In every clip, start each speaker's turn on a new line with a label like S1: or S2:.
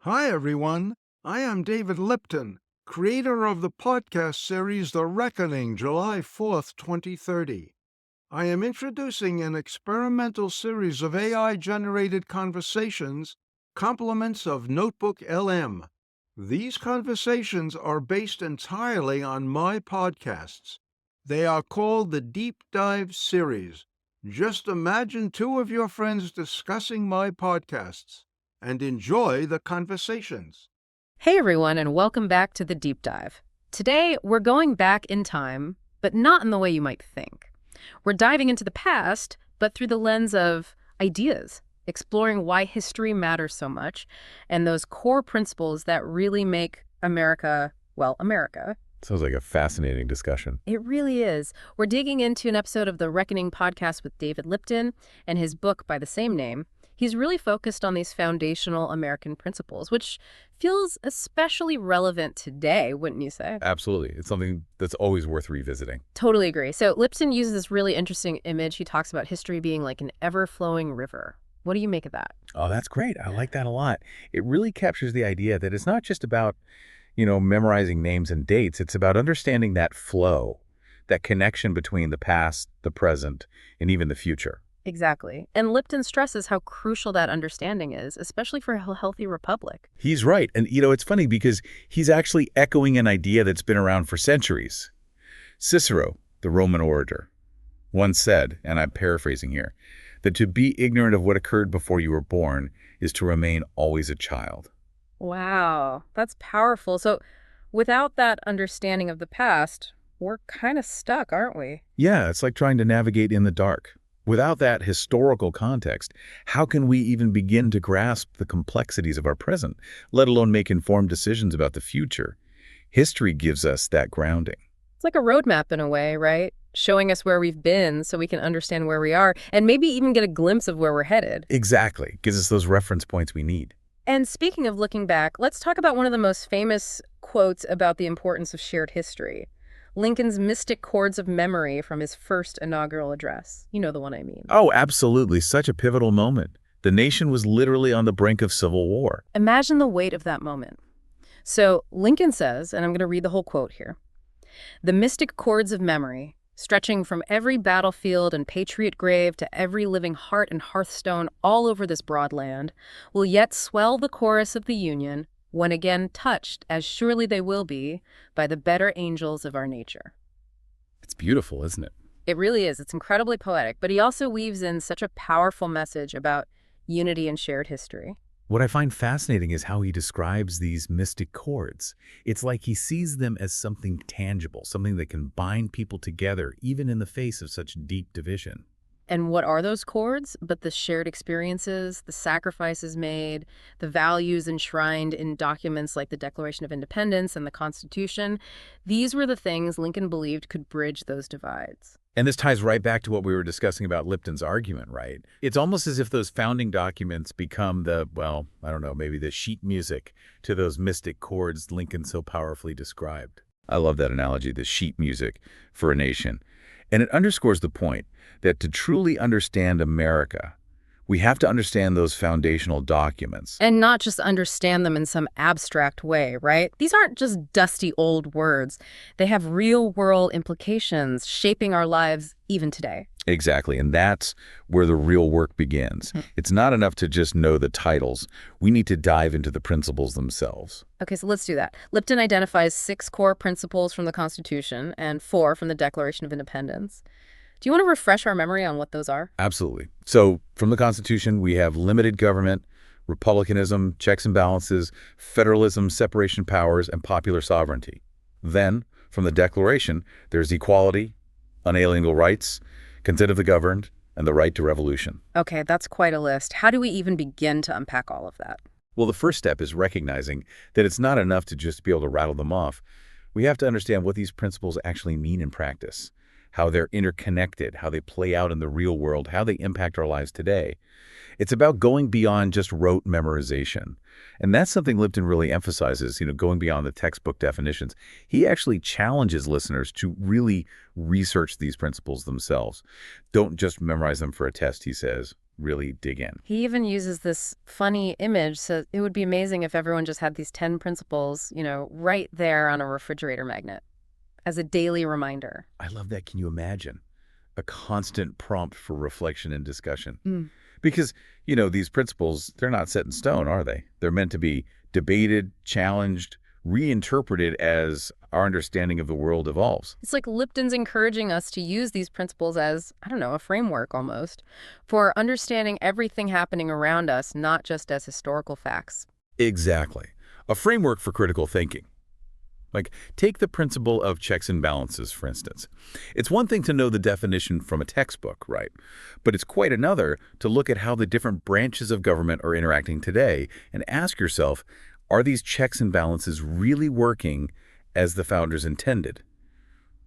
S1: Hi, everyone. I am David Lipton, creator of the podcast series The Reckoning, July 4th, 2030. I am introducing an experimental series of AI generated conversations, complements of Notebook LM. These conversations are based entirely on my podcasts. They are called the Deep Dive series. Just imagine two of your friends discussing my podcasts and enjoy the conversations.
S2: Hey everyone, and welcome back to the Deep Dive. Today, we're going back in time, but not in the way you might think. We're diving into the past, but through the lens of ideas, exploring why history matters so much, and those core principles that really make America, well, America.
S3: Sounds like a fascinating discussion.
S2: It really is. We're digging into an episode of the Reckoning podcast with David Lipton and his book by the same name. He's really focused on these foundational American principles, which feels especially relevant today, wouldn't you say?
S3: Absolutely. It's something that's always worth revisiting.
S2: Totally agree. So Lipton uses this really interesting image. He talks about history being like an ever-flowing river. What do you make of that?
S3: Oh, that's great. I like that a lot. It really captures the idea that it's not just about, memorizing names and dates. It's about understanding that flow, that connection between the past, the present, and even the future.
S2: Exactly. And Lipton stresses how crucial that understanding is, especially for a healthy republic.
S3: He's right. And, it's funny because he's actually echoing an idea that's been around for centuries. Cicero, the Roman orator, once said, and I'm paraphrasing here, that to be ignorant of what occurred before you were born is to remain always a child.
S2: Wow, that's powerful. So without that understanding of the past, we're kind of stuck, aren't we?
S3: Yeah, it's like trying to navigate in the dark. Without that historical context, how can we even begin to grasp the complexities of our present, let alone make informed decisions about the future? History gives us that grounding.
S2: It's like a roadmap in a way, right? Showing us where we've been so we can understand where we are and maybe even get a glimpse of where we're headed.
S3: Exactly. Gives us those reference points we need.
S2: And speaking of looking back, let's talk about one of the most famous quotes about the importance of shared history. Lincoln's mystic chords of memory from his first inaugural address. You know the one I mean.
S3: Oh, absolutely. Such a pivotal moment. The nation was literally on the brink of civil war.
S2: Imagine the weight of that moment. So Lincoln says, and I'm going to read the whole quote here, "The mystic chords of memory, stretching from every battlefield and patriot grave to every living heart and hearthstone all over this broad land, will yet swell the chorus of the Union, when again touched, as surely they will be, by the better angels of our nature."
S3: It's beautiful, isn't it?
S2: It really is. It's incredibly poetic, but he also weaves in such a powerful message about unity and shared history.
S3: What I find fascinating is how he describes these mystic chords. It's like he sees them as something tangible, something that can bind people together, even in the face of such deep division.
S2: And what are those chords but the shared experiences, the sacrifices made, the values enshrined in documents like the Declaration of Independence and the Constitution? These were the things Lincoln believed could bridge those divides.
S3: And this ties right back to what we were discussing about Lipton's argument, right? It's almost as if those founding documents become maybe the sheet music to those mystic chords Lincoln so powerfully described. I love that analogy, the sheet music for a nation. And it underscores the point that to truly understand America, we have to understand those foundational documents.
S2: And not just understand them in some abstract way, right? These aren't just dusty old words. They have real-world implications shaping our lives even today.
S3: Exactly, and that's where the real work begins. It's not enough to just know the titles. We need to dive into the principles themselves.
S2: Okay, so let's do that. Lipton identifies 6 core principles from the Constitution and 4 from the Declaration of Independence. Do you want to refresh our memory on what those are?
S3: Absolutely. So from the Constitution, we have limited government, republicanism, checks and balances, federalism, separation of powers, and popular sovereignty. Then, from the Declaration, there's equality, unalienable rights, consent of the governed, and the right to revolution.
S2: Okay, that's quite a list. How do we even begin to unpack all of that?
S3: Well, the first step is recognizing that it's not enough to just be able to rattle them off. We have to understand what these principles actually mean in practice, how they're interconnected, how they play out in the real world, how they impact our lives today. It's about going beyond just rote memorization. And that's something Lipton really emphasizes, going beyond the textbook definitions. He actually challenges listeners to really research these principles themselves. Don't just memorize them for a test, he says. really dig in.
S2: He even uses this funny image, so it would be amazing if everyone just had these 10 principles, right there on a refrigerator magnet as a daily reminder.
S3: I love that. Can you imagine? A constant prompt for reflection and discussion.
S2: Mm.
S3: Because, these principles, they're not set in stone, are they? They're meant to be debated, challenged, reinterpreted as our understanding of the world evolves.
S2: It's like Lipton's encouraging us to use these principles as, a framework almost, for understanding everything happening around us, not just as historical facts.
S3: Exactly. A framework for critical thinking. Like, take the principle of checks and balances, for instance. It's one thing to know the definition from a textbook, right? But it's quite another to look at how the different branches of government are interacting today and ask yourself, are these checks and balances really working as the founders intended?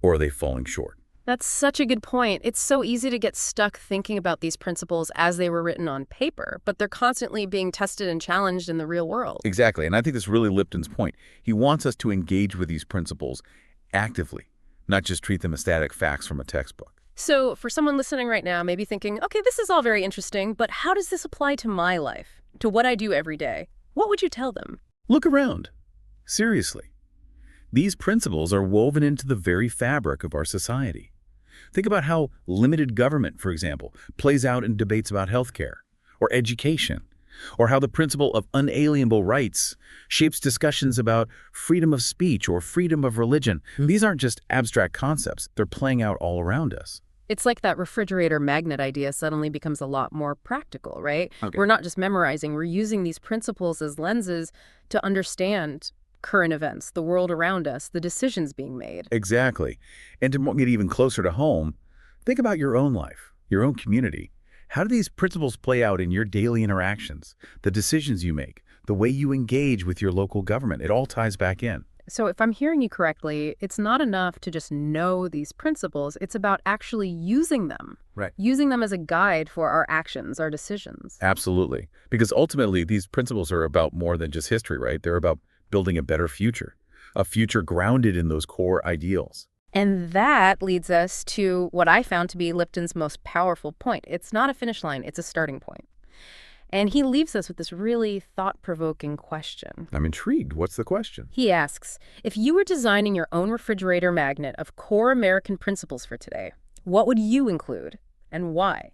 S3: Or are they falling short?
S2: That's such a good point. It's so easy to get stuck thinking about these principles as they were written on paper, but they're constantly being tested and challenged in the real world.
S3: Exactly, and I think that's really Lipton's point. He wants us to engage with these principles actively, not just treat them as static facts from a textbook.
S2: So for someone listening right now, maybe thinking, okay, this is all very interesting, but how does this apply to my life, to what I do every day? What would you tell them?
S3: Look around. Seriously. These principles are woven into the very fabric of our society. Think about how limited government, for example, plays out in debates about healthcare or education, or how the principle of unalienable rights shapes discussions about freedom of speech or freedom of religion. These aren't just abstract concepts. They're playing out all around us.
S2: It's like that refrigerator magnet idea suddenly becomes a lot more practical, right?
S3: Okay.
S2: We're not just memorizing, we're using these principles as lenses to understand current events, the world around us, the decisions being made.
S3: Exactly. And to get even closer to home, think about your own life, your own community. How do these principles play out in your daily interactions, the decisions you make, the way you engage with your local government? It all ties back in.
S2: So if I'm hearing you correctly, it's not enough to just know these principles. It's about actually using them.
S3: Right.
S2: Using them as a guide for our actions, our decisions.
S3: Absolutely. Because ultimately, these principles are about more than just history, right? They're about building a better future, a future grounded in those core ideals.
S2: And that leads us to what I found to be Lipton's most powerful point. It's not a finish line, it's a starting point. And he leaves us with this really thought-provoking question.
S3: I'm intrigued. What's the question?
S2: He asks, if you were designing your own refrigerator magnet of core American principles for today, what would you include and why?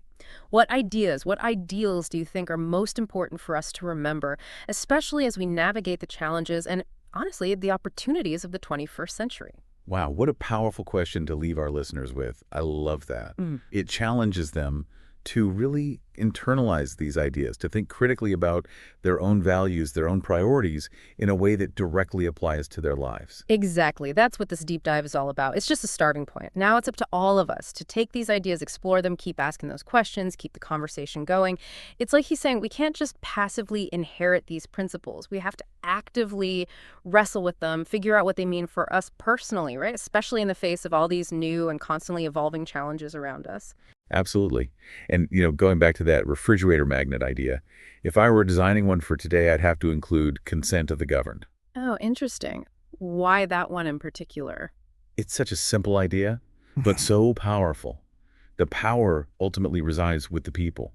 S2: What ideas, what ideals do you think are most important for us to remember, especially as we navigate the challenges and, honestly, the opportunities of the 21st century?
S3: Wow, what a powerful question to leave our listeners with. I love that. It challenges them to really internalize these ideas, to think critically about their own values, their own priorities in a way that directly applies to their lives.
S2: Exactly. That's what this deep dive is all about. It's just a starting point. Now it's up to all of us to take these ideas, explore them, keep asking those questions, keep the conversation going. It's like he's saying we can't just passively inherit these principles. We have to actively wrestle with them, figure out what they mean for us personally, right? Especially in the face of all these new and constantly evolving challenges around us.
S3: Absolutely. And, going back to that refrigerator magnet idea, if I were designing one for today, I'd have to include consent of the governed.
S2: Oh, interesting. Why that one in particular?
S3: It's such a simple idea, but so powerful. The power ultimately resides with the people.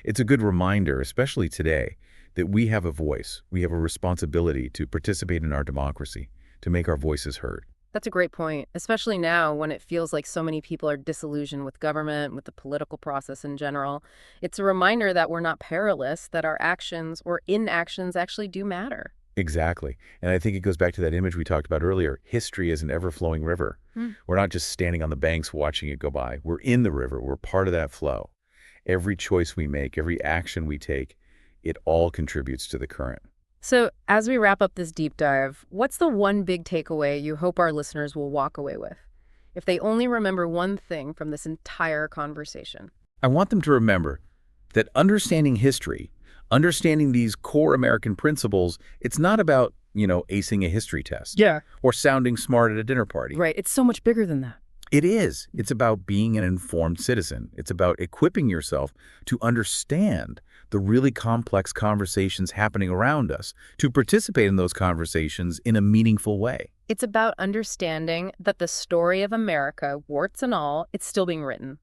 S3: It's a good reminder, especially today, that we have a voice. We have a responsibility to participate in our democracy, to make our voices heard.
S2: That's a great point, especially now when it feels like so many people are disillusioned with government, with the political process in general. It's a reminder that we're not powerless, that our actions or inactions actually do matter.
S3: Exactly. And I think it goes back to that image we talked about earlier. History is an ever-flowing river. We're not just standing on the banks watching it go by. We're in the river. We're part of that flow. Every choice we make, every action we take, it all contributes to the current.
S2: So as we wrap up this deep dive, what's the one big takeaway you hope our listeners will walk away with? If they only remember one thing from this entire conversation.
S3: I want them to remember that understanding history, understanding these core American principles, it's not about, acing a history test.
S2: Yeah.
S3: Or sounding smart at a dinner party.
S2: Right. It's so much bigger than that.
S3: It is. It's about being an informed citizen. It's about equipping yourself to understand the really complex conversations happening around us, to participate in those conversations in a meaningful way.
S2: It's about understanding that the story of America, warts and all, it's still being written.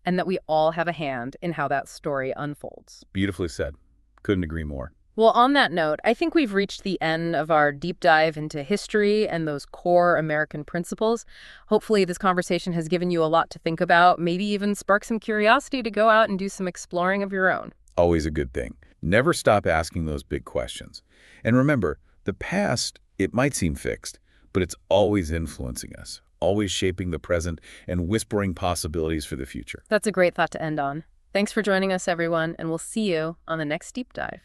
S2: and that we all have a hand in how that story unfolds.
S3: Beautifully said. Couldn't agree more.
S2: Well, on that note, I think we've reached the end of our deep dive into history and those core American principles. Hopefully, this conversation has given you a lot to think about, maybe even spark some curiosity to go out and do some exploring of your own.
S3: Always a good thing. Never stop asking those big questions. And remember, the past, it might seem fixed, but it's always influencing us, always shaping the present and whispering possibilities for the future.
S2: That's a great thought to end on. Thanks for joining us, everyone, and we'll see you on the next deep dive.